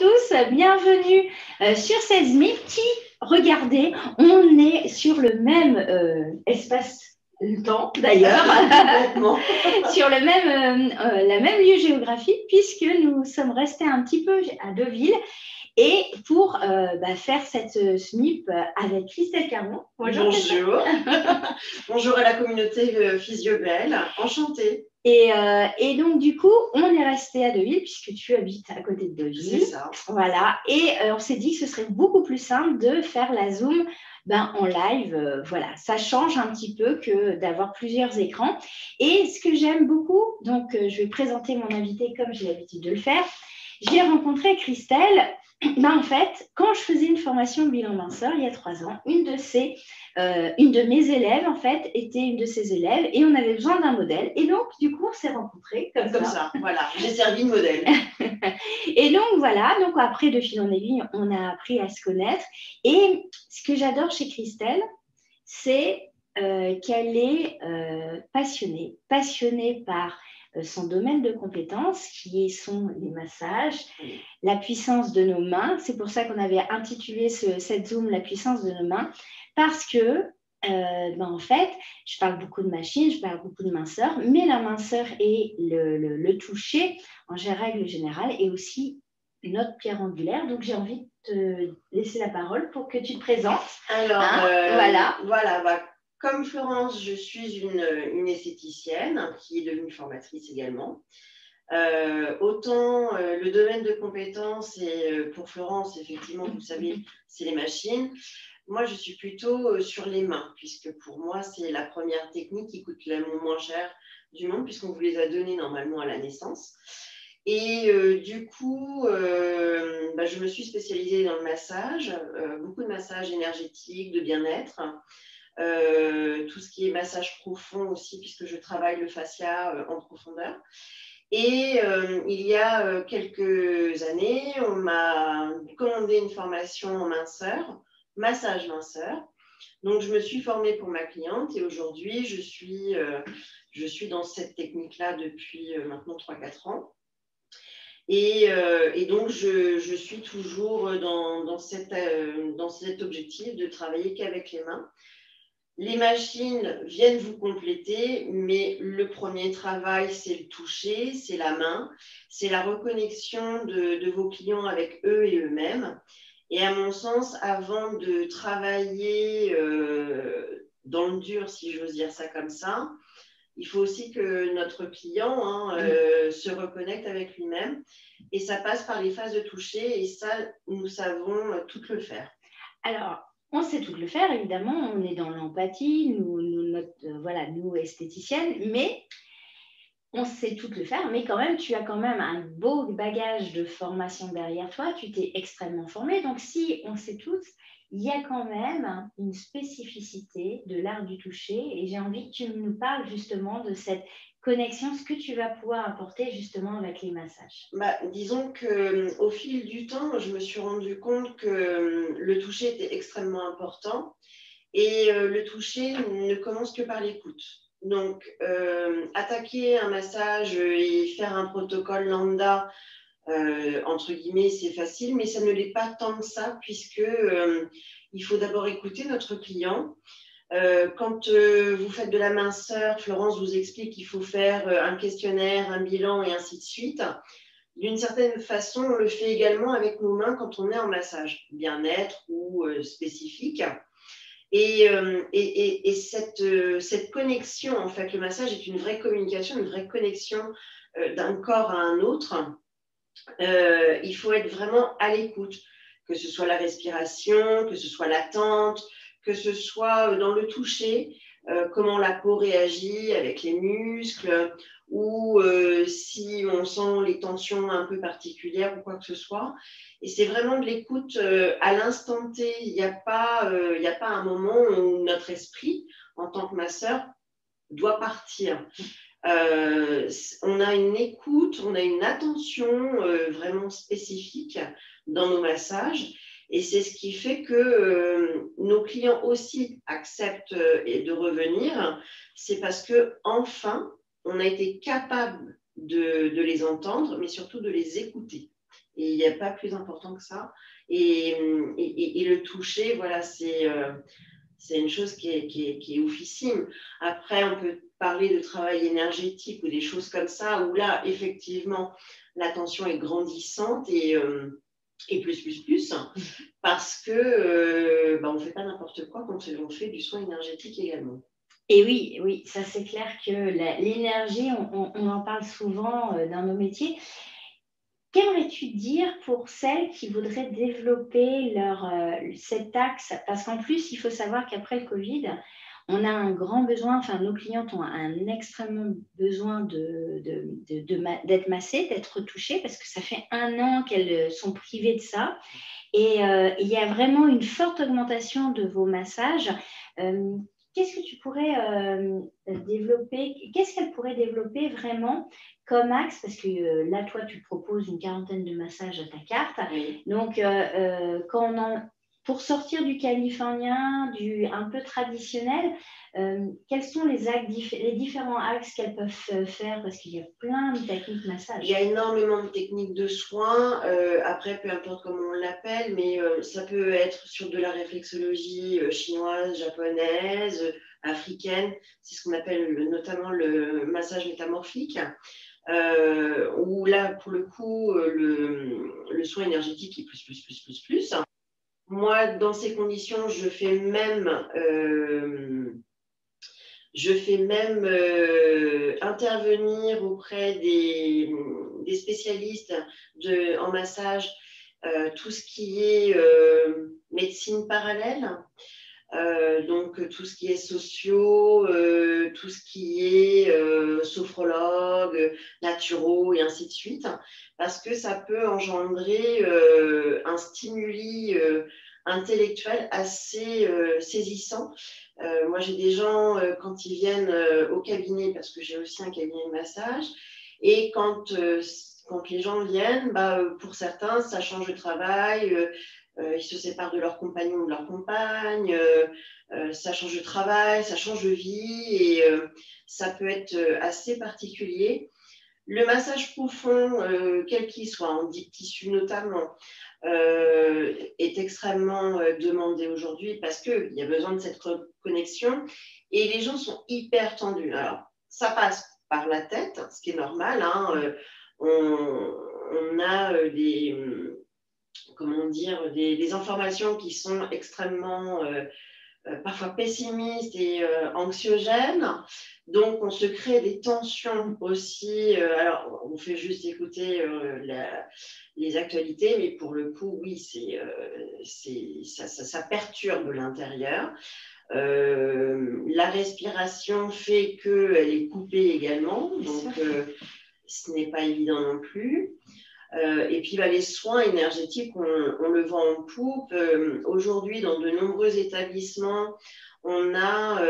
tous, bienvenue sur 16 000 qui, regardez, on est sur le même espace-temps d'ailleurs, sur le même, la même lieu géographique puisque nous sommes restés un petit peu à Deauville et pour faire cette SMIP avec Christelle Caron. Bonjour. Bonjour à la communauté Physiobel, enchantée. Et donc, du coup, on est resté à Deauville puisque tu habites à côté de Deauville. C'est ça. Voilà. Et on s'est dit que ce serait beaucoup plus simple de faire la Zoom en live. Voilà. Ça change un petit peu que d'avoir plusieurs écrans. Et ce que j'aime beaucoup, donc je vais présenter mon invité comme j'ai l'habitude de le faire. J'ai rencontré Christelle. En fait, quand je faisais une formation bilan minceur il y a 3 ans, une de mes élèves, en fait, était une de ses élèves et on avait besoin d'un modèle. Et donc, du coup, on s'est rencontrés comme ça. Voilà, j'ai servi de modèle. Et donc, voilà, donc après, de fil en aiguille, on a appris à se connaître. Et ce que j'adore chez Christelle, c'est qu'elle est passionnée par son domaine de compétences, qui sont les massages, la puissance de nos mains. C'est pour ça qu'on avait intitulé cette Zoom « La puissance de nos mains », parce que, en fait, je parle beaucoup de machines, je parle beaucoup de minceur, mais la minceur et le toucher, en règle générale, est aussi notre pierre angulaire. Donc, j'ai envie de te laisser la parole pour que tu te présentes. Alors, voilà. Comme Florence, je suis une esthéticienne qui est devenue formatrice également. Autant le domaine de compétences, et pour Florence, effectivement, vous savez, c'est les machines. Moi, je suis plutôt sur les mains, puisque pour moi, c'est la première technique qui coûte le moins cher du monde, puisqu'on vous les a données normalement à la naissance. Et du coup, je me suis spécialisée dans le massage, beaucoup de massages énergétiques, de bien-être. Tout ce qui est massage profond aussi, puisque je travaille le fascia en profondeur. Et il y a quelques années, on m'a commandé une formation en massage minceur. Donc, je me suis formée pour ma cliente et aujourd'hui, je suis dans cette technique-là depuis maintenant 3-4 ans. Et donc, je suis toujours dans cet objectif de travailler qu'avec les mains. Les machines viennent vous compléter, mais le premier travail, c'est le toucher, c'est la main, c'est la reconnexion de vos clients avec eux et eux-mêmes. Et à mon sens, avant de travailler dans le dur, si j'ose dire ça comme ça, il faut aussi que notre client se reconnecte avec lui-même. Et ça passe par les phases de toucher, et ça, nous savons tout le faire. Alors, on sait tout le faire, évidemment, on est dans l'empathie, nous esthéticiennes, mais on sait tout le faire, mais quand même, tu as quand même un beau bagage de formation derrière toi, tu t'es extrêmement formée, donc si on sait tous, il y a quand même une spécificité de l'art du toucher, et j'ai envie que tu nous parles justement de cette connexion, ce que tu vas pouvoir apporter justement avec les massages. Disons qu'au fil du temps, je me suis rendu compte que le toucher était extrêmement important et le toucher ne commence que par l'écoute. Donc, attaquer un massage et faire un protocole lambda, entre guillemets, c'est facile, mais ça ne l'est pas tant que ça puisque il faut d'abord écouter notre client. Quand vous faites de la minceur, Florence vous explique qu'il faut faire un questionnaire, un bilan et ainsi de suite. D'une certaine façon, on le fait également avec nos mains quand on est en massage, bien-être ou spécifique. Et cette connexion, en fait, le massage est une vraie communication, une vraie connexion d'un corps à un autre. Il faut être vraiment à l'écoute, que ce soit la respiration, que ce soit l'attente, que ce soit dans le toucher, comment la peau réagit avec les muscles, ou si on sent les tensions un peu particulières ou quoi que ce soit. Et c'est vraiment de l'écoute à l'instant T. Il n'y a pas un moment où notre esprit, en tant que masseur, doit partir. On a une écoute, on a une attention vraiment spécifique dans nos massages. Et c'est ce qui fait que nos clients aussi acceptent de revenir. C'est parce qu'enfin, on a été capable de les entendre, mais surtout de les écouter. Et il n'y a pas plus important que ça. Et le toucher, voilà, c'est une chose qui est oufissime. Après, on peut parler de travail énergétique ou des choses comme ça, où là, effectivement, la tension est grandissante et plus, parce que on ne fait pas n'importe quoi quand on fait du soin énergétique également. Et oui, ça c'est clair que l'énergie, on en parle souvent dans nos métiers. Qu'aimerais-tu dire pour celles qui voudraient développer cet axe? Parce qu'en plus, il faut savoir qu'après le Covid, on a un grand besoin, enfin nos clientes ont un extrêmement besoin d'être massées, d'être touchées, parce que ça fait 1 an qu'elles sont privées de ça. Et il y a vraiment une forte augmentation de vos massages. Qu'est-ce que tu pourrais développer? Qu'est-ce qu'elle pourrait développer vraiment comme axe? Parce que là, toi, tu proposes une 40aine de massages à ta carte. Oui. Donc, pour sortir du californien, du un peu traditionnel, quels sont les différents axes qu'elles peuvent faire? Parce qu'il y a plein de techniques de massage. Il y a énormément de techniques de soins. Après, peu importe comment on l'appelle, mais ça peut être sur de la réflexologie chinoise, japonaise, africaine. C'est ce qu'on appelle notamment le massage métamorphique. Où là, pour le coup, le soin énergétique est plus. Moi, dans ces conditions, je fais même intervenir auprès des spécialistes en massage tout ce qui est médecine parallèle. Donc tout ce qui est sociaux, tout ce qui est sophrologue, naturo et ainsi de suite, parce que ça peut engendrer un stimuli intellectuel assez saisissant. Moi, j'ai des gens, quand ils viennent au cabinet, parce que j'ai aussi un cabinet de massage, et quand les gens viennent, pour certains, ça change de travail, ils se séparent de leur compagnon ou de leur compagne, ça change de travail, ça change de vie, et ça peut être assez particulier. Le massage profond, quel qu'il soit, en deep tissu notamment, est extrêmement demandé aujourd'hui parce qu'il y a besoin de cette connexion et les gens sont hyper tendus. Alors, ça passe par la tête, ce qui est normal. Hein, on a des informations qui sont extrêmement parfois pessimistes et anxiogènes. Donc, on se crée des tensions aussi. Alors, on fait juste écouter les actualités, mais pour le coup, oui, ça perturbe l'intérieur. La respiration fait qu'elle est coupée également, donc ce n'est pas évident non plus. Et puis les soins énergétiques, on le vend en poupe. Aujourd'hui, dans de nombreux établissements, on a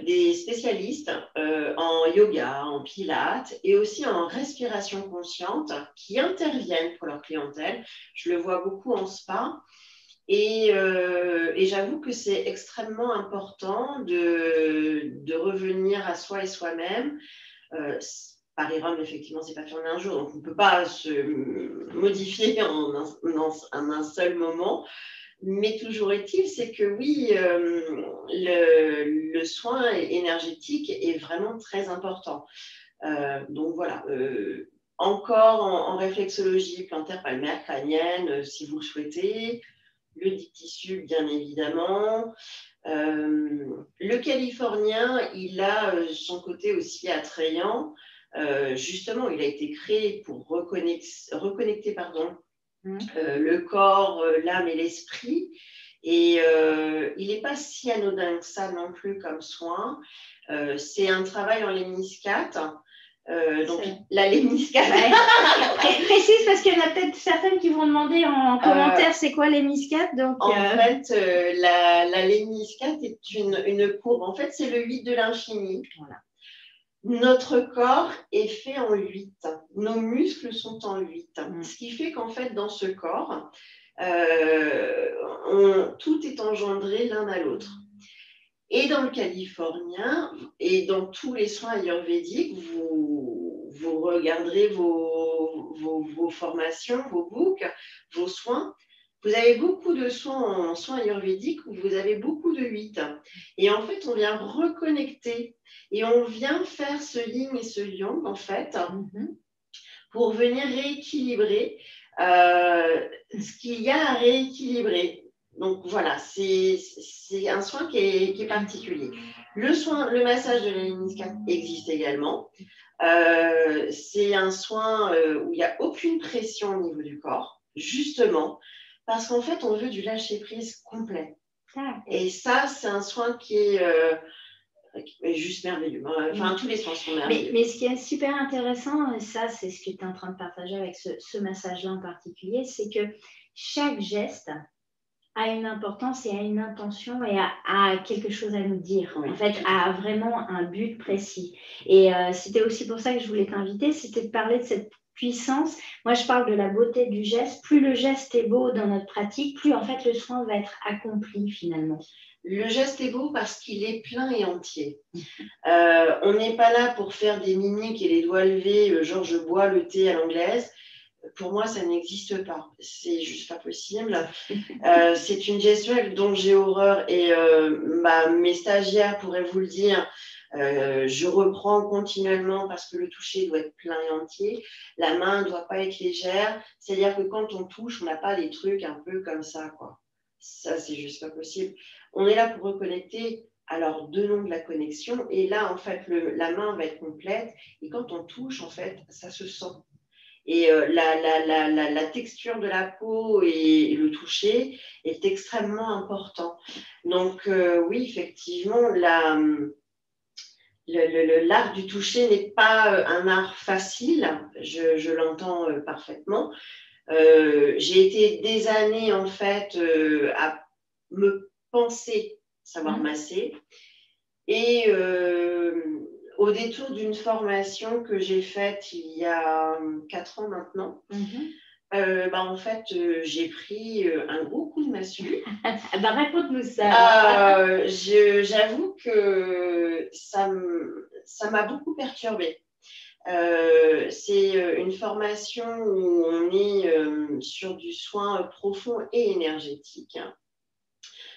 des spécialistes en yoga, en pilates et aussi en respiration consciente qui interviennent pour leur clientèle. Je le vois beaucoup en spa. Et j'avoue que c'est extrêmement important de revenir à soi et soi-même. Paris-Rome, effectivement, c'est pas fait en un jour, donc on ne peut pas se modifier en un seul moment. Mais toujours est-il, c'est que oui, le soin énergétique est vraiment très important. Donc voilà, encore en réflexologie plantaire, palmaire, crânienne, si vous le souhaitez. Le deep tissu, bien évidemment. Le californien, il a son côté aussi attrayant. Justement, il a été créé pour reconnecter le corps, l'âme et l'esprit. Et il n'est pas si anodin que ça non plus comme soin. C'est un travail en léniscate. Donc la léniscate. Précise parce qu'il y en a peut-être certaines qui vont demander en commentaire c'est quoi léniscate. Donc en fait, la léniscate est une courbe. En fait, c'est le 8 de l'infini. Voilà. Notre corps est fait en 8. Nos muscles sont en 8. Ce qui fait qu'en fait, dans ce corps, tout est engendré l'un à l'autre. Et dans le californien et dans tous les soins ayurvédiques, vous regarderez vos formations, vos books, vos soins, vous avez beaucoup de soins en soins ayurvédiques où vous avez beaucoup de 8. Et en fait, on vient reconnecter et on vient faire ce yin et ce yang, en fait, pour venir rééquilibrer ce qu'il y a à rééquilibrer. Donc voilà, c'est un soin qui est particulier. Le massage de la ligne 4 existe également. C'est un soin où il n'y a aucune pression au niveau du corps, justement, parce qu'en fait, on veut du lâcher-prise complet. Et ça, c'est un soin qui est juste merveilleux. Enfin, tous les soins sont merveilleux. Mais ce qui est super intéressant, et ça, c'est ce que tu es en train de partager avec ce massage-là en particulier, c'est que chaque geste a une importance et a une intention et a quelque chose à nous dire. En fait, a vraiment un but précis. Et c'était aussi pour ça que je voulais t'inviter, c'était de parler de cette puissance. Moi, je parle de la beauté du geste. Plus le geste est beau dans notre pratique, plus en fait le soin va être accompli finalement. Le geste est beau parce qu'il est plein et entier. On n'est pas là pour faire des mimiques et les doigts levés, genre je bois le thé à l'anglaise. Pour moi, ça n'existe pas. C'est juste pas possible. C'est une gestuelle dont j'ai horreur et mes stagiaires pourraient vous le dire. Je reprends continuellement parce que le toucher doit être plein et entier. La main ne doit pas être légère. C'est-à-dire que quand on touche, on n'a pas des trucs un peu comme ça, quoi. Ça, c'est juste pas possible. On est là pour reconnecter. Alors, donnons de la connexion. Et là, en fait, la main va être complète. Et quand on touche, en fait, ça se sent. Et la texture de la peau et le toucher est extrêmement important. Donc, oui, effectivement, l'art du toucher n'est pas un art facile. Je l'entends parfaitement. J'ai été des années, en fait, à me penser savoir masser. Et au détour d'une formation que j'ai faite il y a 4 ans maintenant, en fait, j'ai pris un gros coup de massue. Raconte-nous ça. J'avoue que ça m'a beaucoup perturbée. C'est une formation où on est sur du soin profond et énergétique,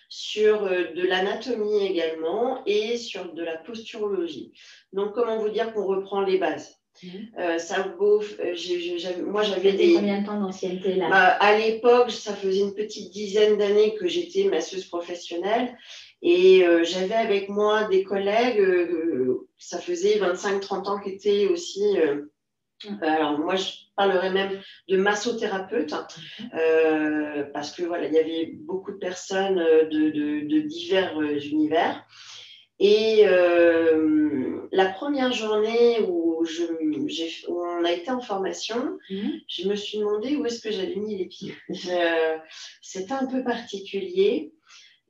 sur de l'anatomie également et sur de la posturologie. Donc, comment vous dire qu'on reprend les bases? Moi, j'avais des... Combien de temps d'ancienneté là? À l'époque, ça faisait une petite dizaine d'années que j'étais masseuse professionnelle et j'avais avec moi des collègues, ça faisait 25-30 ans qu'ils étaient aussi... alors moi, je parlerais même de massothérapeute parce que voilà, il y avait beaucoup de personnes de divers univers. Et la première journée où on a été en formation, je me suis demandé où est-ce que j'avais mis les pieds. C'était un peu particulier.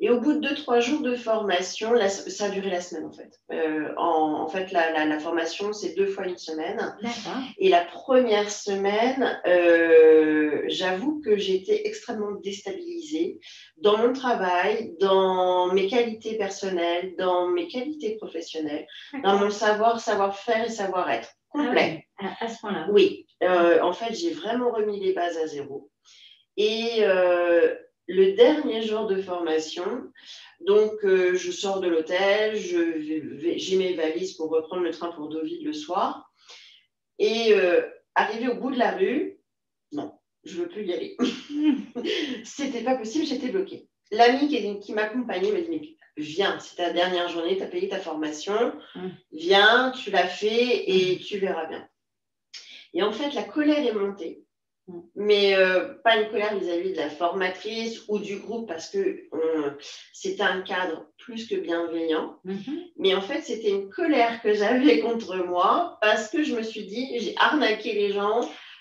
Et au bout de 2-3 jours de formation, ça a duré la semaine en fait. En fait, la formation, c'est 2 fois une semaine. D'accord. Et la première semaine, j'avoue que j'étais extrêmement déstabilisée dans mon travail, dans mes qualités personnelles, dans mes qualités professionnelles, dans mon savoir-faire et savoir-être complet. Ah oui, à ce point-là. Oui, en fait, j'ai vraiment remis les bases à zéro. Et le dernier jour de formation, donc je sors de l'hôtel, j'ai mes valises pour reprendre le train pour Deauville le soir. Et arrivé au bout de la rue, non, je ne veux plus y aller. C'était pas possible, j'étais bloquée. L'ami qui m'accompagnait m'a dit, mais viens, c'est ta dernière journée, tu as payé ta formation, viens, tu l'as fait et tu verras bien. Et en fait, la colère est montée. Mais pas une colère vis-à-vis de la formatrice ou du groupe parce que c'était un cadre plus que bienveillant. Mais en fait, c'était une colère que j'avais contre moi parce que je me suis dit, j'ai arnaqué les gens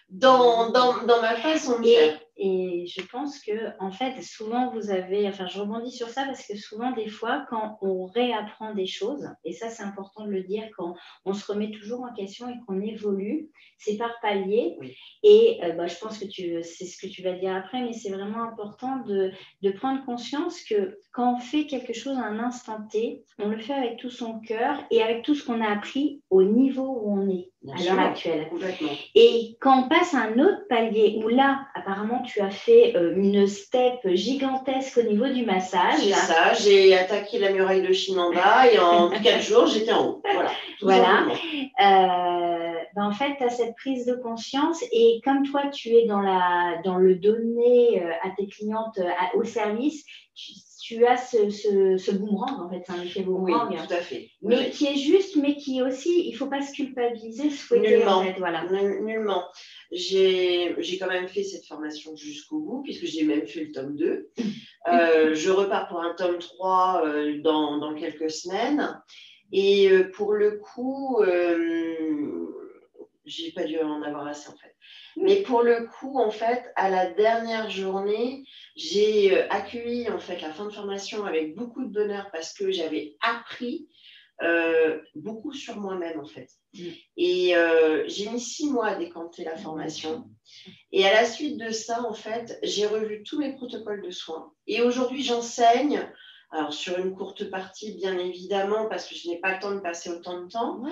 dans ma façon de faire. Et je pense que, en fait, souvent vous avez, enfin, je rebondis sur ça parce que souvent, des fois, quand on réapprend des choses, et ça, c'est important de le dire, quand on se remet toujours en question et qu'on évolue, c'est par palier. Oui. Et je pense que c'est ce que tu vas dire après, mais c'est vraiment important de prendre conscience que quand on fait quelque chose à un instant T, on le fait avec tout son cœur et avec tout ce qu'on a appris au niveau où on est à l'heure actuelle. Complètement. Et quand on passe à un autre palier, où là, apparemment, tu as fait une step gigantesque au niveau du massage. C'est ça, j'ai attaqué la muraille de Chine en bas et en 4 jours, j'étais en haut. Voilà. En fait, tu as cette prise de conscience et comme toi, tu es dans le donner à tes clientes au service, tu as ce boomerang, en fait, c'est un effet boomerang. Oui, tout à fait. Mais qui est juste, mais qui aussi, il ne faut pas se culpabiliser, souhaiter. Nullement. En fait, voilà. Nullement. J'ai quand même fait cette formation jusqu'au bout, puisque j'ai même fait le tome 2. Je repars pour un tome 3 dans quelques semaines. Et pour le coup, j'ai pas dû en avoir assez, en fait. Mais pour le coup, en fait, à la dernière journée, j'ai accueilli en fait la fin de formation avec beaucoup de bonheur parce que j'avais appris beaucoup sur moi-même, en fait. Et j'ai mis 6 mois à décanter la formation. Et à la suite de ça, en fait, j'ai revu tous mes protocoles de soins. Et aujourd'hui, j'enseigne. Alors, sur une courte partie, bien évidemment, parce que je n'ai pas le temps de passer autant de temps.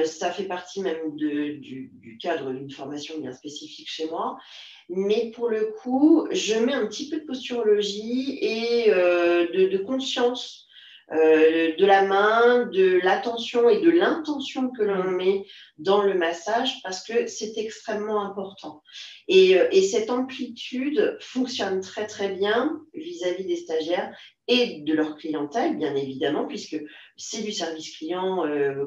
Ça fait partie même du cadre d'une formation bien spécifique chez moi. Mais pour le coup, je mets un petit peu de posturologie et de conscience de la main, de l'attention et de l'intention que l'on met dans le massage parce que c'est extrêmement important. Et cette amplitude fonctionne très très bien vis-à-vis des stagiaires et de leur clientèle, bien évidemment, puisque c'est du service client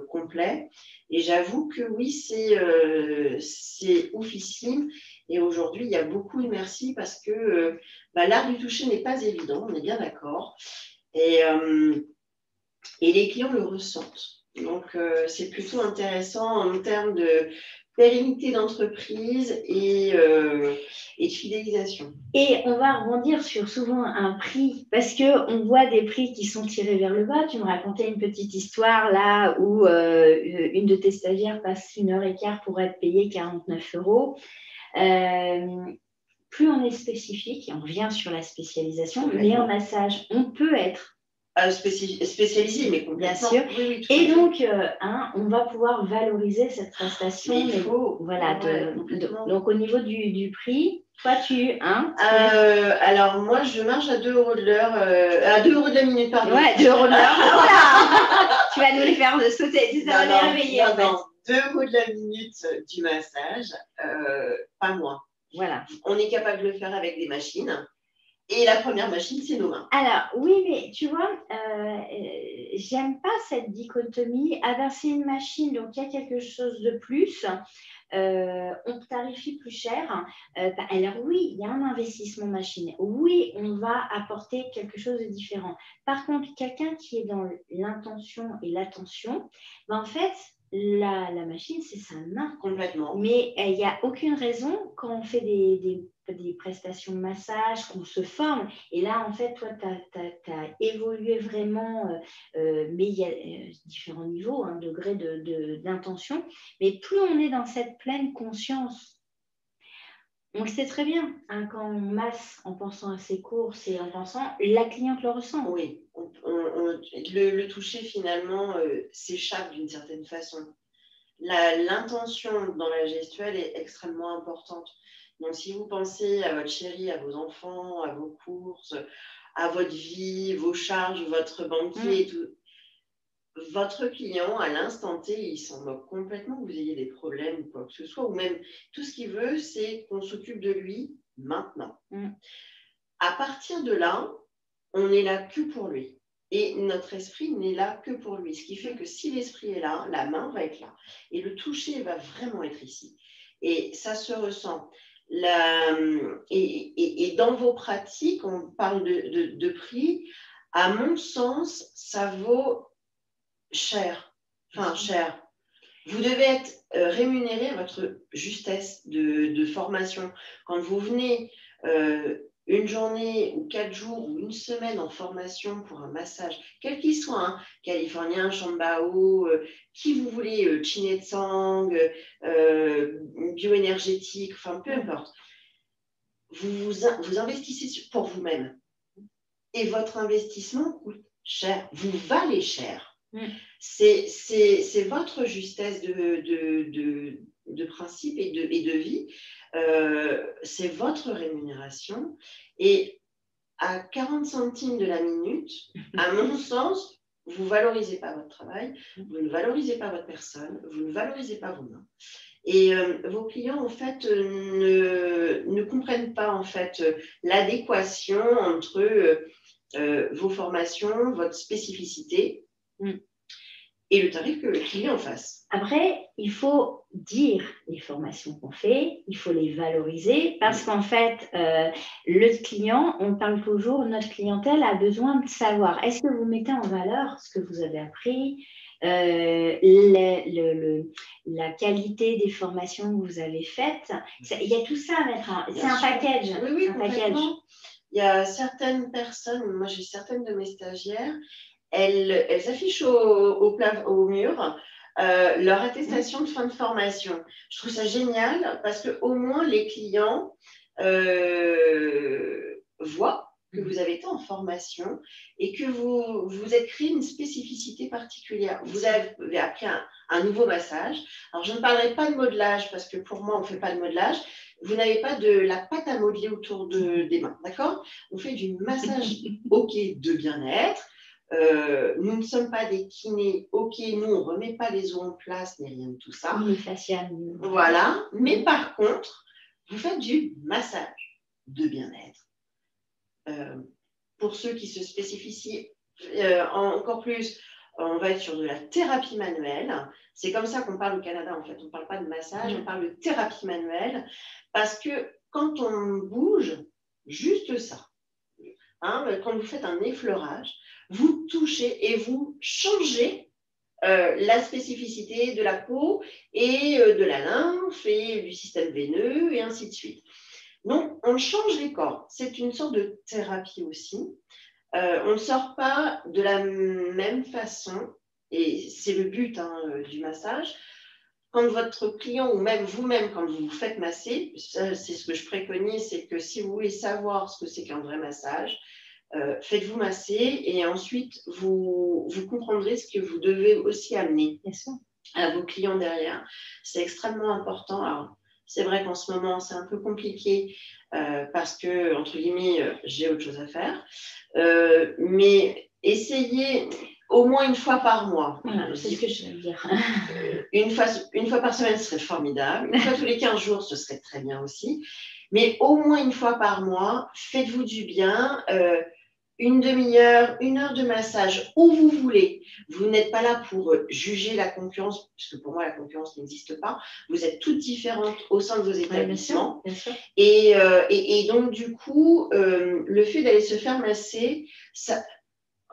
complet. Et j'avoue que oui, c'est oufissime. Et aujourd'hui, il y a beaucoup de merci parce que l'art du toucher n'est pas évident, on est bien d'accord. Et les clients le ressentent. Donc, c'est plutôt intéressant en termes de pérennité d'entreprise et de fidélisation. Et on va rebondir sur souvent un prix, parce qu'on voit des prix qui sont tirés vers le bas. Tu me racontais une petite histoire là où une de tes stagiaires passe 1h15 pour être payée 49 €. Plus on est spécifique, et on revient sur la spécialisation, mais en massage, on peut être spécialisé, mais complètement. Bien sûr. Oui, et donc, on va pouvoir valoriser cette prestation. Mais il faut. Voilà, donc, au niveau du prix, toi, alors, moi, je marche à 2 € de l'heure, à 2 € de la minute, pardon. Ouais, 2 € de l'heure. Voilà. Tu vas nous les faire de sauter. Ça va merveiller, en fait. 2 € de la minute du massage, pas moins. Voilà. On est capable de le faire avec des machines. Et la première machine, c'est nos mains. Alors, oui, mais tu vois, j'aime pas cette dichotomie. Ah ben, c'est une machine, donc il y a quelque chose de plus. On tarifie plus cher. Alors oui, il y a un investissement machine. Oui, on va apporter quelque chose de différent. Par contre, quelqu'un qui est dans l'intention et l'attention, en fait, la machine, c'est sa main. Complètement. Mais il n'y a aucune raison quand on fait des prestations de massage, qu'on se forme. Et là, en fait, toi, tu as évolué vraiment, mais il y a différents niveaux, un degré d'intention. Mais plus on est dans cette pleine conscience, on le sait très bien, hein, quand on masse en pensant à ses courses et en pensant, la cliente le ressent. Oui, le toucher, finalement, s'échappe d'une certaine façon. L'intention dans la gestuelle est extrêmement importante. Donc, si vous pensez à votre chéri, à vos enfants, à vos courses, à votre vie, vos charges, votre banquier et tout, votre client, à l'instant T, il s'en moque complètement que vous ayez des problèmes ou quoi que ce soit, ou même tout ce qu'il veut, c'est qu'on s'occupe de lui maintenant. À partir de là, on n'est là que pour lui. Et notre esprit n'est là que pour lui. Ce qui fait que si l'esprit est là, la main va être là. Et le toucher va vraiment être ici. Et ça se ressent. Et dans vos pratiques, on parle de prix. À mon sens, ça vaut cher. Enfin, cher. Vous devez être rémunéré à votre justesse de formation. Quand vous venez une journée ou 4 jours ou une semaine en formation pour un massage, quel qu'il soit, hein, californien, Shambao, qui vous voulez, Chinetsang, bioénergétique, enfin peu importe, vous investissez pour vous-même. Et votre investissement coûte cher, vous valez cher. C'est votre justesse de principe et de vie. C'est votre rémunération. Et à 40 centimes de la minute, à mon sens, vous ne valorisez pas votre travail, vous ne valorisez pas votre personne, vous ne valorisez pas vos mains. Et vos clients, en fait, ne comprennent pas, en fait, l'adéquation entre vos formations, votre spécificité et le tarif que le client en face. Après, il faut dire les formations qu'on fait, il faut les valoriser parce qu'en fait, le client, on parle toujours, notre clientèle a besoin de savoir, est-ce que vous mettez en valeur ce que vous avez appris, la qualité des formations que vous avez faites. Il y a tout ça à mettre en... C'est un package. Oui, un package. Il y a certaines personnes, moi j'ai certaines de mes stagiaires, elles affichent au mur leur attestation de fin de formation. Je trouve ça génial parce qu'au moins les clients voient que vous avez été en formation et que vous êtes créé une spécificité particulière. Vous avez appris un nouveau massage. Alors, je ne parlerai pas de modelage parce que pour moi, on ne fait pas de modelage. Vous n'avez pas de la pâte à modeler autour des mains, d'accord? On fait du massage OK de bien-être. Nous ne sommes pas des kinés, OK, nous, on ne remet pas les os en place, ni rien de tout ça. Les fascias. Voilà. Mais par contre, vous faites du massage de bien-être. Pour ceux qui se spécifient encore plus, on va être sur de la thérapie manuelle. C'est comme ça qu'on parle au Canada, en fait. On ne parle pas de massage, on parle de thérapie manuelle. Parce que quand on bouge, juste ça, hein, quand vous faites un effleurage, vous touchez et vous changez la spécificité de la peau et de la lymphe et du système veineux et ainsi de suite. Donc, on change les corps. C'est une sorte de thérapie aussi. On ne sort pas de la même façon, et c'est le but du massage. Quand votre client ou même vous-même, quand vous vous faites masser, c'est ce que je préconise, c'est que si vous voulez savoir ce que c'est qu'un vrai massage, faites-vous masser et ensuite vous comprendrez ce que vous devez aussi amener à vos clients derrière. C'est extrêmement important. Alors, c'est vrai qu'en ce moment, c'est un peu compliqué parce que, entre guillemets, j'ai autre chose à faire. Mais essayez au moins une fois par mois. Voilà, c'est ce que je veux dire. Une fois par semaine, ce serait formidable. Une fois tous les 15 jours, ce serait très bien aussi. Mais au moins une fois par mois, faites-vous du bien. Une demi-heure, 1 heure de massage, où vous voulez. Vous n'êtes pas là pour juger la concurrence, puisque pour moi, la concurrence n'existe pas. Vous êtes toutes différentes au sein de vos établissements. Bien sûr. Et donc, du coup, le fait d'aller se faire masser, ça...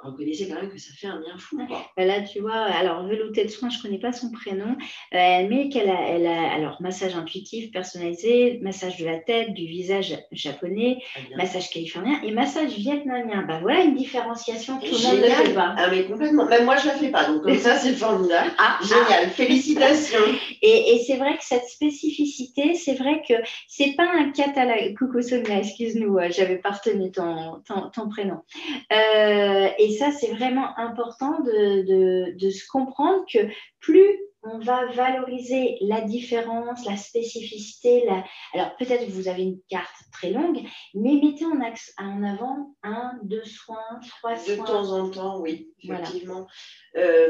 Reconnaissez quand même que ça fait un bien fou. Là, tu vois, alors Velouté de Soin, je ne connais pas son prénom, mais elle a alors massage intuitif personnalisé, massage de la tête, du visage japonais, massage californien et massage vietnamien. Ben voilà une différenciation que tout le monde ne fait pas. Ah, mais complètement. Même moi, je ne la fais pas. Donc, comme ça, c'est formidable. Génial. Félicitations. Et c'est vrai que cette spécificité, c'est vrai que ce n'est pas un catalogue. Coucou Sonia, excuse-nous, je n'avais pas retenu ton prénom. Et ça, c'est vraiment important de se comprendre que plus on va valoriser la différence, la spécificité. Alors, peut-être que vous avez une carte très longue, mais mettez en avant 1, 2 soins, 3 soins. De temps en temps, oui, effectivement. Voilà.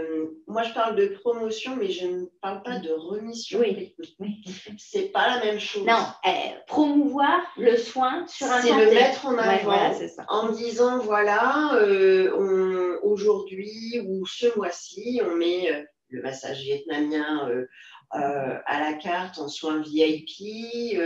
Moi, je parle de promotion, mais je ne parle pas de remise sur prix. Oui. C'est pas la même chose. Non, promouvoir le soin sur un c'est le mettre en avant voilà, en disant, voilà, aujourd'hui ou ce mois-ci, on met... le massage vietnamien à la carte en soins VIP.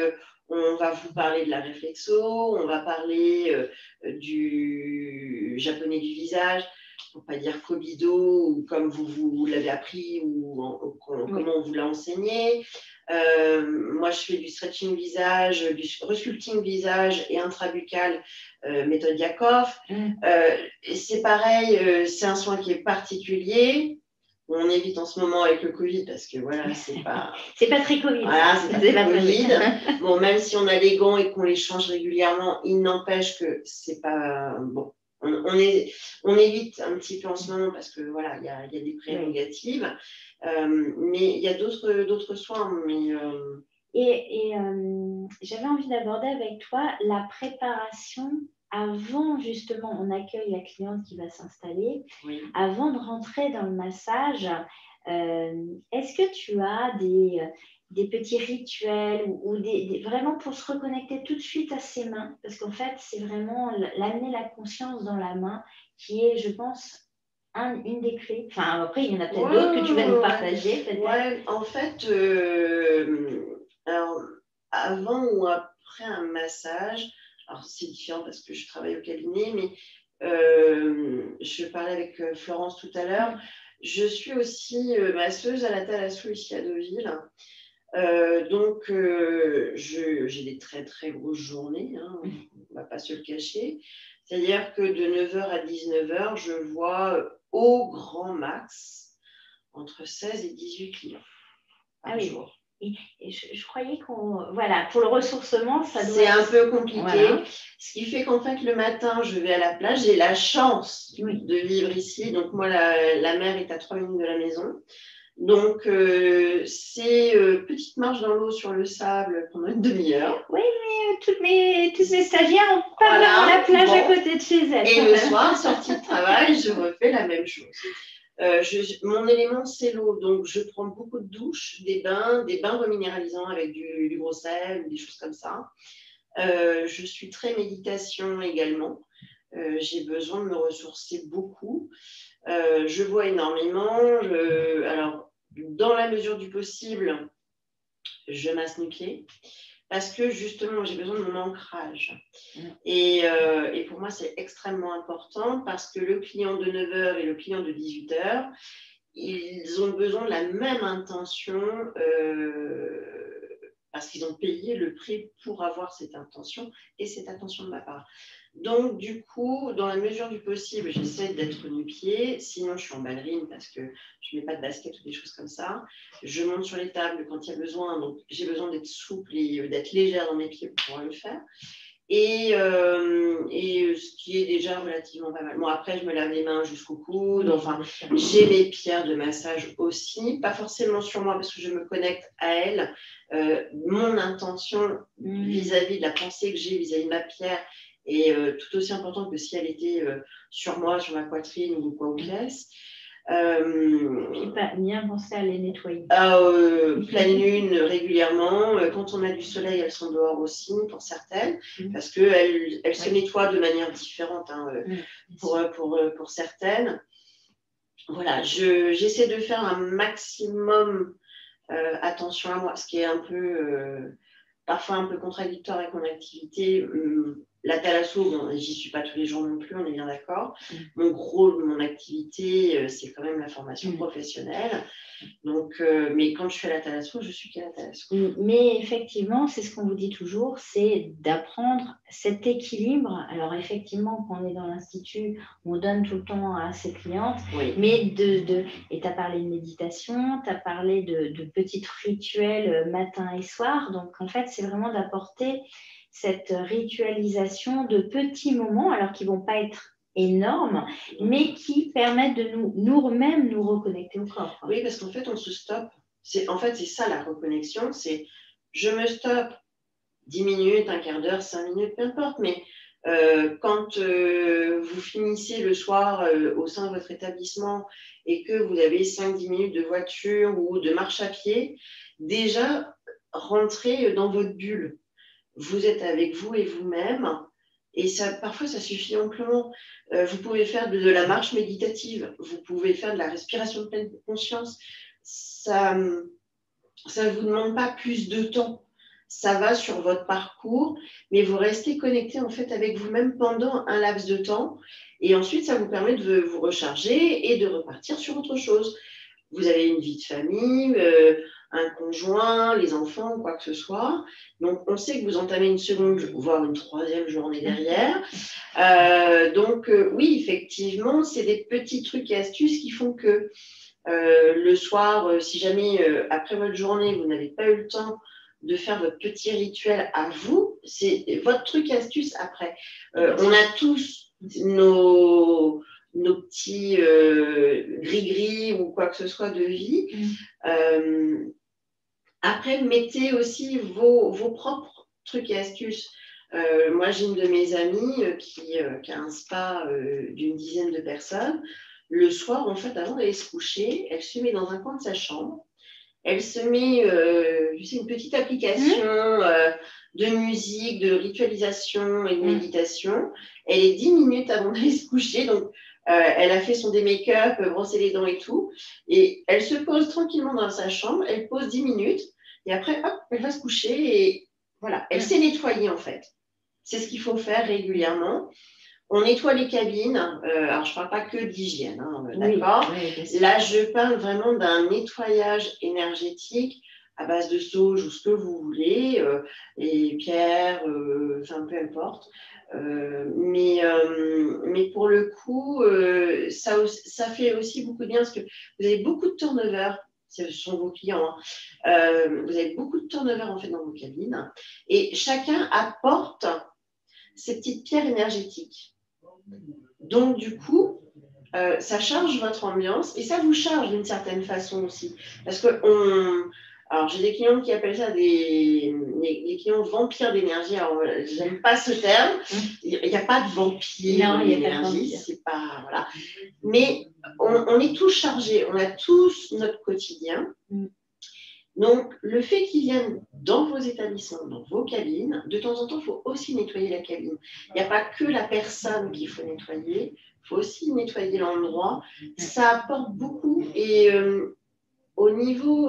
On va vous parler de la réflexo, on va parler du japonais du visage, pour ne pas dire Kobido, ou comme vous l'avez appris, ou comment on vous l'a enseigné. Moi, je fais du stretching visage, du resculpting visage et intrabuccal, méthode Yakov. C'est pareil, c'est un soin qui est particulier. On évite en ce moment avec le Covid parce que voilà, c'est pas très Covid. Voilà, c'est pas très Covid. Bon, même si on a les gants et qu'on les change régulièrement, il n'empêche que c'est pas bon. On évite un petit peu en ce moment parce que voilà, il y a des prérogatives, mais il y a d'autres soins. Mais, j'avais envie d'aborder avec toi la préparation avant justement on accueille la cliente qui va s'installer, avant de rentrer dans le massage. Est-ce que tu as des petits rituels ou vraiment pour se reconnecter tout de suite à ses mains? Parce qu'en fait, c'est vraiment l'amener la conscience dans la main qui est, je pense, une des clés. Enfin, après, il y en a peut-être d'autres que tu vas nous partager. Ouais, en fait, alors, avant ou après un massage, alors c'est différent parce que je travaille au cabinet, mais je parlais avec Florence tout à l'heure. Je suis aussi masseuse à la Thalasso ici à Deauville. Donc, j'ai des très, très grosses journées, hein, on ne va pas se le cacher. C'est-à-dire que de 9h à 19h, je vois au grand max entre 16 et 18 clients par jour. Et je croyais voilà, pour le ressourcement, ça doit C'est un peu compliqué. Voilà. Ce qui fait qu'en fait, le matin, je vais à la plage. J'ai la chance de vivre ici. Donc, moi, la mer est à 3 minutes de la maison. Donc, c'est petite marche dans l'eau sur le sable pendant une demi-heure. Oui, mais toutes mes stagiaires ont pas vraiment la plage à côté de chez elles. Et le soir, sortie de travail, je refais la même chose. Mon élément, c'est l'eau. Donc, je prends beaucoup de douches, des bains reminéralisants avec du gros sel, des choses comme ça. Je suis très méditation également. J'ai besoin de me ressourcer beaucoup. Je bois énormément. Alors, dans la mesure du possible, je masse mes pieds parce que justement, j'ai besoin de mon ancrage. Et pour moi, c'est extrêmement important parce que le client de 9h et le client de 18h, ils ont besoin de la même intention parce qu'ils ont payé le prix pour avoir cette intention et cette attention de ma part. Donc, du coup, dans la mesure du possible, j'essaie d'être nu-pied. Sinon, je suis en ballerine parce que je ne mets pas de basket ou des choses comme ça. Je monte sur les tables quand il y a besoin. Donc, j'ai besoin d'être souple et d'être légère dans mes pieds pour pouvoir le faire. Et ce qui est déjà relativement pas mal. Bon, après, je me lave les mains jusqu'au coude. Enfin, j'ai mes pierres de massage aussi. Pas forcément sur moi parce que je me connecte à elles. Mon intention vis-à-vis de la pensée que j'ai vis-à-vis de ma pierre est tout aussi importante que si elle était sur moi, sur ma poitrine ou quoi ou qu'est-ce. Puis pas bien penser à les nettoyer. Pleine lune régulièrement. Quand on a du soleil, elles sont dehors aussi pour certaines, parce qu'elles se nettoient de manière différente pour certaines. Voilà, j'essaie de faire un maximum attention à moi, ce qui est un peu parfois un peu contradictoire avec mon activité. La Thalasso, bon, j'y suis pas tous les jours non plus, on est bien d'accord. Mon gros de mon activité, c'est quand même la formation professionnelle. Donc, mais quand je suis à la Thalasso, je suis qu'à la Thalasso. Mais effectivement, c'est ce qu'on vous dit toujours, c'est d'apprendre cet équilibre. Alors effectivement, quand on est dans l'institut, on donne tout le temps à ses clientes, mais et tu as parlé de méditation, tu as parlé de petits rituels matin et soir. Donc en fait, c'est vraiment d'apporter cette ritualisation de petits moments, alors qu'ils ne vont pas être énormes, mais qui permettent de nous-mêmes nous reconnecter au corps. Oui, parce qu'en fait, on se stoppe. C'est ça la reconnexion, c'est je me stoppe 10 minutes, un quart d'heure, 5 minutes, peu importe, mais quand vous finissez le soir au sein de votre établissement et que vous avez 5-10 minutes de voiture ou de marche à pied, déjà, rentrez dans votre bulle. Vous êtes avec vous et vous-même. Et parfois, ça suffit amplement. Vous pouvez faire de la marche méditative. Vous pouvez faire de la respiration de pleine conscience. Ça ne vous demande pas plus de temps. Ça va sur votre parcours, mais vous restez connecté en fait avec vous-même pendant un laps de temps. Et ensuite, ça vous permet de vous recharger et de repartir sur autre chose. Vous avez une vie de famille, un conjoint, les enfants, quoi que ce soit. Donc, on sait que vous entamez une seconde, voire une troisième journée derrière. Donc, oui, effectivement, c'est des petits trucs et astuces qui font que le soir, si jamais après votre journée, vous n'avez pas eu le temps de faire votre petit rituel à vous, c'est votre truc astuce après. On a tous nos petits gris-gris ou quoi que ce soit de vie. Après, mettez aussi vos propres trucs et astuces. Moi, j'ai une de mes amies qui a un spa d'une dizaine de personnes. Le soir, en fait, avant d'aller se coucher, elle se met dans un coin de sa chambre. Elle se met, une petite application de musique, de ritualisation et de méditation. Elle est 10 minutes avant d'aller se coucher. Donc, elle a fait son make-up, brossé les dents et tout. Et elle se pose tranquillement dans sa chambre. Elle pose 10 minutes. Et après, hop, elle va se coucher. Et voilà, elle s'est nettoyée, en fait. C'est ce qu'il faut faire régulièrement. On nettoie les cabines. Alors, je ne parle pas que d'hygiène, hein, d'accord? Oui, là, je parle vraiment d'un nettoyage énergétique à base de sauge ou ce que vous voulez, et pierres, enfin, peu importe. Mais pour le coup, ça fait aussi beaucoup de bien parce que vous avez beaucoup de turnover. Ce sont vos clients. Hein. Vous avez beaucoup de turnover en fait dans vos cabines. Et chacun apporte ses petites pierres énergétiques. Donc, du coup, ça charge votre ambiance et ça vous charge d'une certaine façon aussi. Parce que alors, j'ai des clients qui appellent ça des clients vampires d'énergie. Alors, j'aime pas ce terme. Il n'y a pas de vampire d'énergie. C'est pas, voilà. Mais on est tous chargés. On a tous notre quotidien. Donc, le fait qu'ils viennent dans vos établissements, dans vos cabines, de temps en temps, il faut aussi nettoyer la cabine. Il n'y a pas que la personne qu'il faut nettoyer, il faut aussi nettoyer l'endroit. Ça apporte beaucoup et au niveau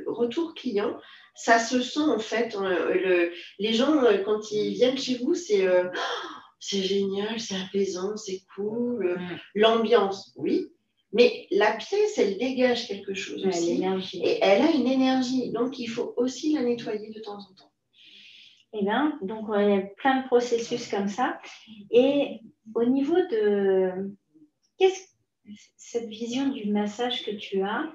retour client, ça se sent en fait. Les gens, quand ils viennent chez vous, c'est génial, c'est apaisant, c'est cool. L'ambiance, oui. Mais la pièce, elle dégage quelque chose aussi. Et elle a une énergie. Donc, il faut aussi la nettoyer de temps en temps. Eh bien, donc, il y a plein de processus comme ça. Et au niveau de cette vision du massage que tu as,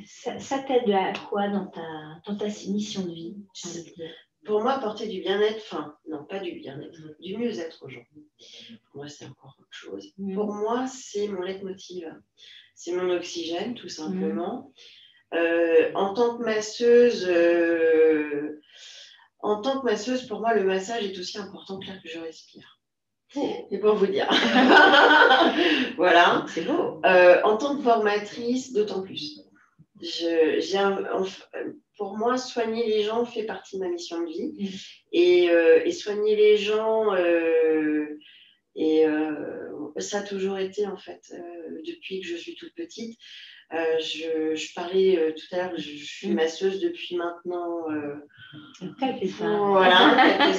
ça t'aide à quoi dans ta mission de vie? Pour moi, apporter du bien-être, enfin, non, pas du bien-être, du mieux-être aux gens. Pour moi, c'est encore autre chose. Pour moi, c'est mon leitmotiv. C'est mon oxygène, tout simplement. En tant que masseuse, pour moi, le massage est aussi important que l'air que je respire. C'est pour vous dire. Voilà. C'est beau. En tant que formatrice, d'autant plus. Pour moi, soigner les gens fait partie de ma mission de vie. Et soigner les gens, ça a toujours été, en fait, depuis que je suis toute petite. Je parlais tout à l'heure, je suis masseuse depuis maintenant quelques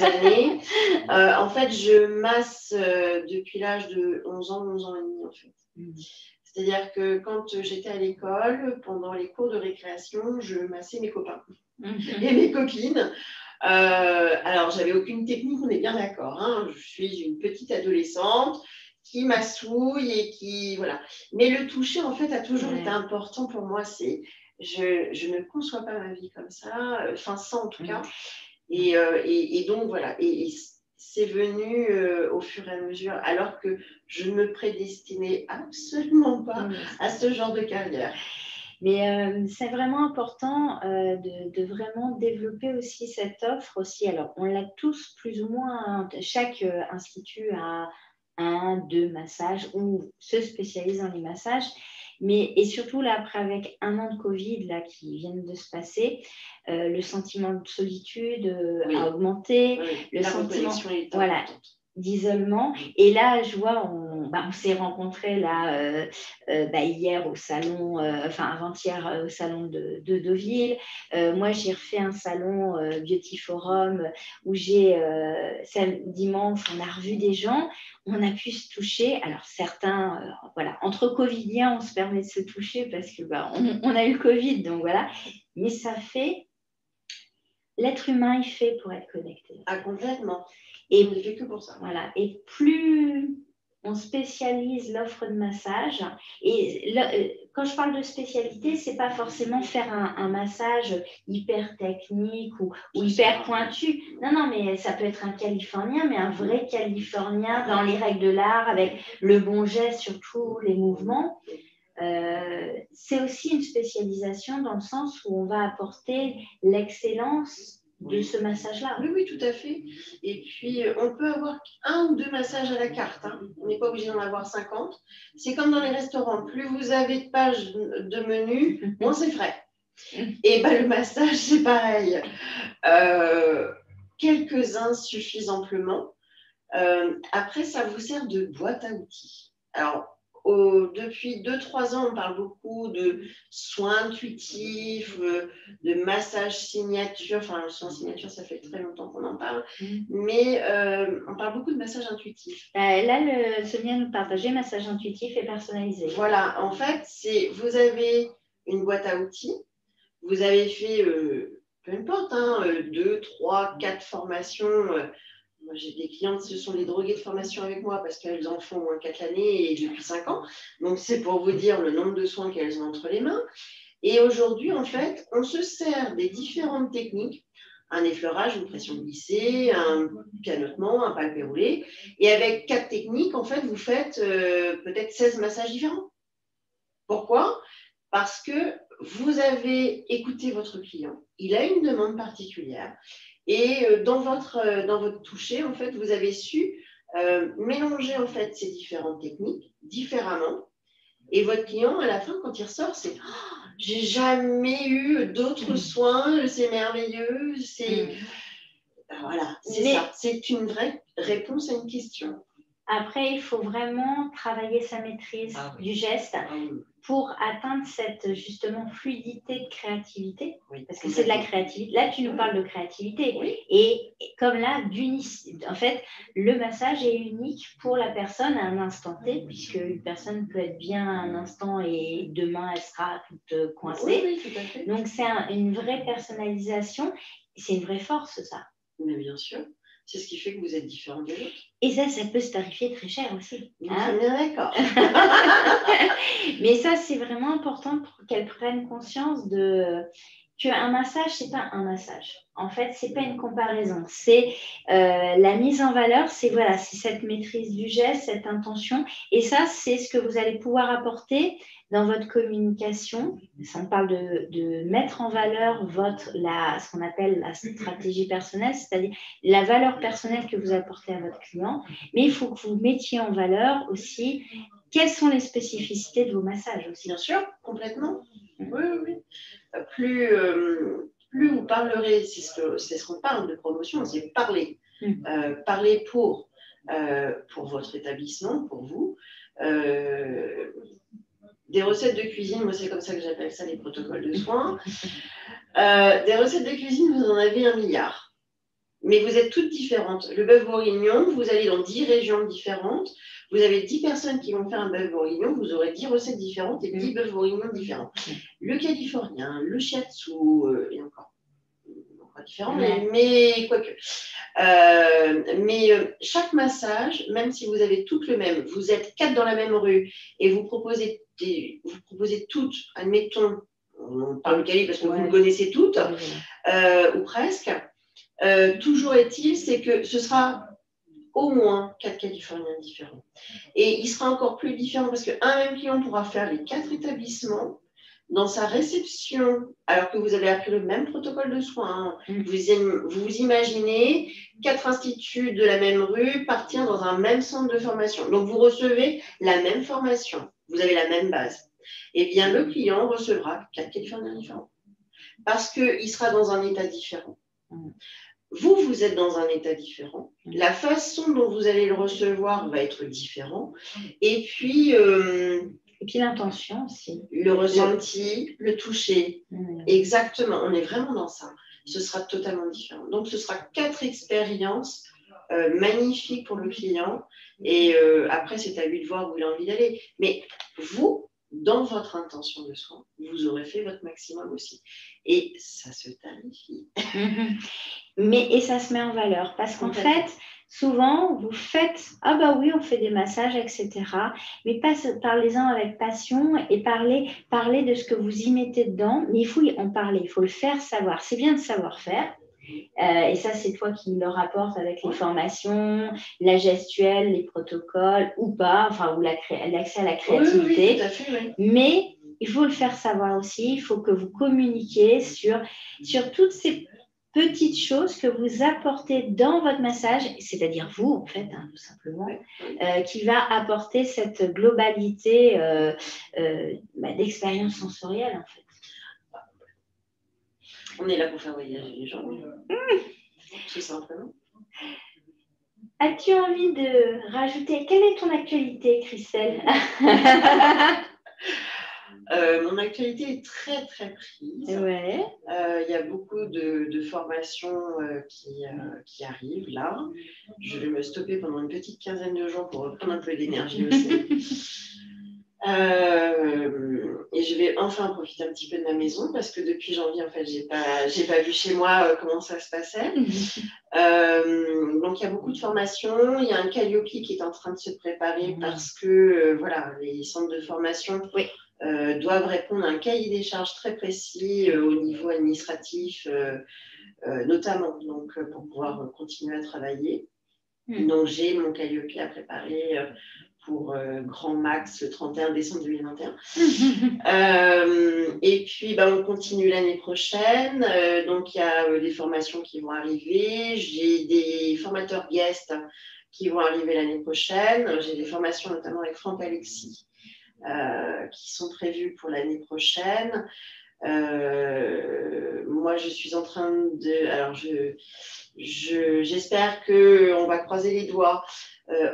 années. En fait, je masse depuis l'âge de 11 ans et demi, en fait. C'est-à-dire que quand j'étais à l'école, pendant les cours de récréation, je massais mes copains et mes copines. Alors, j'avais aucune technique, on est bien d'accord. Hein. Je suis une petite adolescente qui m'assouille et qui... Voilà. Mais le toucher, en fait, a toujours été important pour moi. Je ne conçois pas ma vie comme ça, enfin, sans en tout cas. Et donc, voilà. Et c'est venu au fur et à mesure, alors que je ne me prédestinais absolument pas à ce genre de carrière. Mais c'est vraiment important de vraiment développer aussi cette offre aussi. Alors, on l'a tous plus ou moins, hein. Chaque institut a 1, 2 massages ou se spécialise dans les massages. Et surtout, là, après, avec 1 an de Covid là, qui viennent de se passer, le sentiment de solitude a augmenté. Oui. Le sentiment, voilà, d'isolement. Et là, je vois, on s'est rencontrés là hier au salon, enfin avant-hier au salon de Deauville. Moi, j'ai refait un salon Beauty Forum où dimanche, on a revu des gens, on a pu se toucher. Alors certains, voilà, entre Covidiens, on se permet de se toucher parce que on a eu le Covid, donc voilà. Mais ça fait, l'être humain est fait pour être connecté. Ah, complètement. Et on n'est fait que pour ça. Voilà. Et plus on spécialise l'offre de massage, et quand je parle de spécialité, c'est pas forcément faire un massage hyper technique ou hyper pointu. Non, mais ça peut être un californien, mais un vrai californien dans les règles de l'art, avec le bon geste sur tous les mouvements. C'est aussi une spécialisation dans le sens où on va apporter l'excellence de ce massage-là. Oui, tout à fait. Et puis, on peut avoir 1 ou 2 massages à la carte. Hein. On n'est pas obligé d'en avoir 50. C'est comme dans les restaurants. Plus vous avez de pages de menu, moins c'est frais. Et le massage, c'est pareil. Quelques-uns suffisent amplement. Après, ça vous sert de boîte à outils. Alors, depuis 2-3 ans, on parle beaucoup de soins intuitifs, de massage signature. Enfin, le soin signature, ça fait très longtemps qu'on en parle. Mais on parle beaucoup de massage intuitif. Là, Sonia nous partageait massage intuitif et personnalisé. Voilà, en fait, vous avez une boîte à outils. Vous avez fait, peu importe, 2, 3, 4 formations. Moi, j'ai des clientes, ce sont des drogués de formation avec moi parce qu'elles en font au moins 4 années et depuis 5 ans. Donc, c'est pour vous dire le nombre de soins qu'elles ont entre les mains. Et aujourd'hui, en fait, on se sert des différentes techniques, un effleurage, une pression glissée, un pianotement, un palpé roulé. Et avec 4 techniques, en fait, vous faites peut-être 16 massages différents. Pourquoi ? Parce que vous avez écouté votre client. Il a une demande particulière. Et dans votre toucher, en fait, vous avez su mélanger en fait ces différentes techniques différemment. Et votre client, à la fin, quand il ressort, c'est j'ai jamais eu d'autres soins, c'est merveilleux. Voilà, c'est ça. C'est une vraie réponse à une question. Après, il faut vraiment travailler sa maîtrise du geste pour atteindre cette justement fluidité de créativité. Oui, parce que c'est de la créativité. Là, tu nous parles de créativité. Oui. Et comme là, en fait, le massage est unique pour la personne à un instant T, puisque une personne peut être bien à un instant et demain, elle sera toute coincée. Oui, tout à fait. Donc, c'est une vraie personnalisation. C'est une vraie force, ça. Mais bien sûr. C'est ce qui fait que vous êtes différents des autres. Et ça peut se tarifier très cher aussi. Nous sommes bien d'accord. Mais ça, c'est vraiment important pour qu'elles prennent conscience qu'un massage, c'est pas un massage. En fait, c'est pas une comparaison. C'est la mise en valeur, c'est cette maîtrise du geste, cette intention. Et ça, c'est ce que vous allez pouvoir apporter dans votre communication. On parle de mettre en valeur ce qu'on appelle la stratégie personnelle, c'est-à-dire la valeur personnelle que vous apportez à votre client. Mais il faut que vous mettiez en valeur aussi quelles sont les spécificités de vos massages aussi. Bien sûr, complètement. Oui. Plus vous parlerez, c'est ce qu'on parle de promotion, c'est parler. Parler pour votre établissement, pour vous. Des recettes de cuisine, moi c'est comme ça que j'appelle ça, les protocoles de soins. Des recettes de cuisine, vous en avez 1 milliard. Mais vous êtes toutes différentes. Le bœuf bourguignon, vous allez dans 10 régions différentes. Vous avez 10 personnes qui vont faire un bœuf bourguignon, vous aurez 10 recettes différentes et 10 bœufs bourguignons différents. Le californien, le shiatsu, et encore différent, mais quoique. Mais chaque massage, même si vous avez toutes le même, vous êtes 4 dans la même rue et vous proposez toutes, admettons, on parle de Cali parce que vous le connaissez toutes, ou presque, toujours est-il, c'est que ce sera au moins 4 Californiens différents. Et il sera encore plus différent parce qu'un même client pourra faire les 4 établissements dans sa réception, alors que vous avez appris le même protocole de soins. Vous imaginez 4 instituts de la même rue partir dans un même centre de formation. Donc, vous recevez la même formation. Vous avez la même base. Eh bien, le client recevra 4 Californiens différents parce qu'il sera dans un état différent. vous êtes dans un état différent. La façon dont vous allez le recevoir va être différente. Et puis l'intention aussi. Le ressenti, le toucher. Exactement, on est vraiment dans ça. Ce sera totalement différent. Donc, ce sera 4 expériences magnifiques pour le client. Et après, c'est à lui de voir où il a envie d'aller. Mais vous, dans votre intention de soin, vous aurez fait votre maximum aussi. Et ça se tarifie. Et ça se met en valeur. Parce qu'en fait, souvent, vous faites « Ah bah oui, on fait des massages, etc. » Mais parlez-en avec passion et parlez de ce que vous y mettez dedans. Mais il faut en parler, il faut le faire savoir. C'est bien de savoir faire. Et ça, c'est toi qui le rapportes avec les formations, la gestuelle, les protocoles ou pas, enfin, ou l'accès à la créativité. Oui, tout à fait, oui. Mais il faut le faire savoir aussi. Il faut que vous communiquiez sur toutes ces petites choses que vous apportez dans votre massage, c'est-à-dire vous, en fait, tout simplement, qui va apporter cette globalité d'expérience sensorielle, en fait. On est là pour faire voyager les gens. Tout simplement. As-tu envie de rajouter? Quelle est ton actualité, Christelle? Mon actualité est très, très prise. Ouais. Il y a beaucoup de formations qui arrivent là. Je vais me stopper pendant une petite quinzaine de jours pour reprendre un peu d'énergie aussi. Et je vais enfin profiter un petit peu de ma maison parce que depuis janvier, en fait, j'ai pas vu chez moi comment ça se passait. Donc, il y a beaucoup de formations. Il y a un Calliope qui est en train de se préparer parce que voilà, les centres de formation doivent répondre à un cahier des charges très précis au niveau administratif, notamment donc, pour pouvoir continuer à travailler. Donc, j'ai mon Calliope à préparer pour grand max le 31 décembre 2021. Et puis, on continue l'année prochaine. Donc, il y a des formations qui vont arriver. J'ai des formateurs guests qui vont arriver l'année prochaine. J'ai des formations notamment avec Franck Alexis qui sont prévues pour l'année prochaine. Moi, je suis en train de... Alors, j'espère qu'on va croiser les doigts.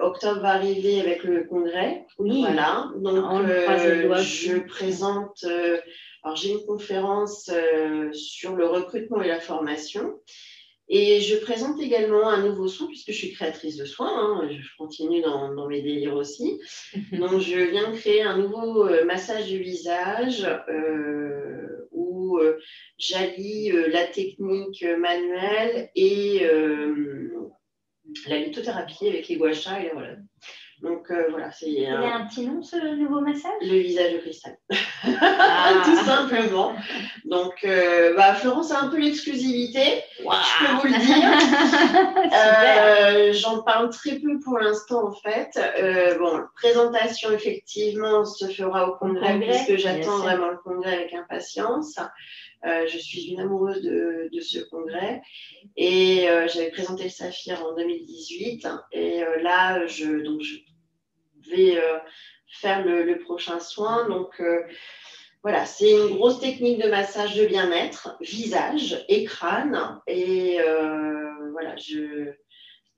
Octobre va arriver avec le congrès. Oui. Voilà. Donc, je présente... alors, j'ai une conférence sur le recrutement et la formation. Et je présente également un nouveau soin, puisque je suis créatrice de soins. Je continue dans mes délires aussi. Donc, je viens de créer un nouveau massage du visage où j'allie la technique manuelle et la lithothérapie avec les gua sha et la relève. Donc voilà, c'est. Il a un petit nom, ce nouveau massage? Le visage de cristal. Tout simplement. Donc, Florence a un peu l'exclusivité, je peux vous le dire. J'en parle très peu pour l'instant, en fait. Présentation, effectivement, se fera au congrès, puisque j'attends vraiment le congrès avec impatience. Je suis une amoureuse de ce congrès et j'avais présenté le Saphir en 2018 et là je vais faire le prochain soin. Donc voilà, c'est une grosse technique de massage de bien-être, visage et crâne et voilà,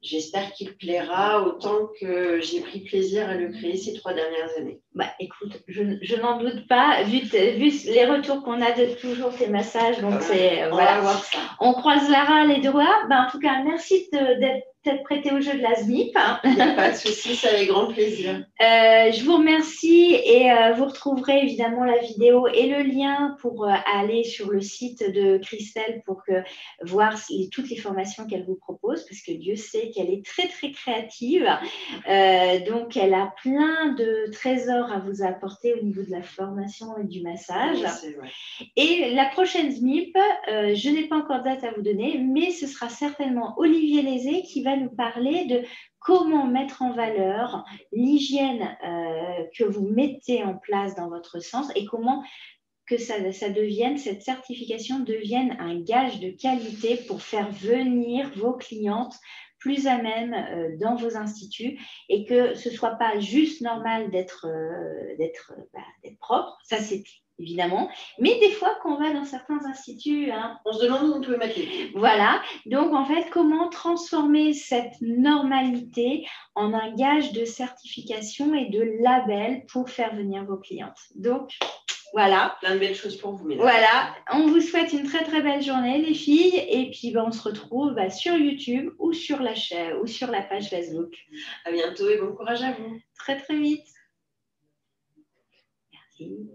j'espère qu'il plaira autant que j'ai pris plaisir à le créer ces 3 dernières années. Écoute, je n'en doute pas, vu les retours qu'on a de toujours tes massages. Donc, on va voir ça. On croise les doigts. En tout cas, merci d'être prêté au jeu de la SMIP. Il n'y a pas de souci, c'est avec grand plaisir. Je vous remercie et vous retrouverez évidemment la vidéo et le lien pour aller sur le site de Christelle pour voir toutes les formations qu'elle vous propose, parce que Dieu sait qu'elle est très, très créative. Donc, elle a plein de trésors à vous apporter au niveau de la formation et du massage. Oui, c'est vrai. Et la prochaine SMIP, je n'ai pas encore de date à vous donner, mais ce sera certainement Olivier Lézé qui va nous parler de comment mettre en valeur l'hygiène que vous mettez en place dans votre sens et comment que cette certification devienne un gage de qualité pour faire venir vos clientes plus à même dans vos instituts et que ce ne soit pas juste normal d'être propre. Ça, c'est évidemment. Mais des fois, quand on va dans certains instituts, hein, on se demande où on peut mettre les pieds. Voilà. Donc, en fait, comment transformer cette normalité en un gage de certification et de label pour faire venir vos clientes. Donc, voilà. Plein de belles choses pour vous, mesdames. Voilà. On vous souhaite une très, très belle journée, les filles. Et puis, on se retrouve sur YouTube ou sur la chaîne ou sur la page Facebook. À bientôt et bon courage à vous. Très, très vite. Merci.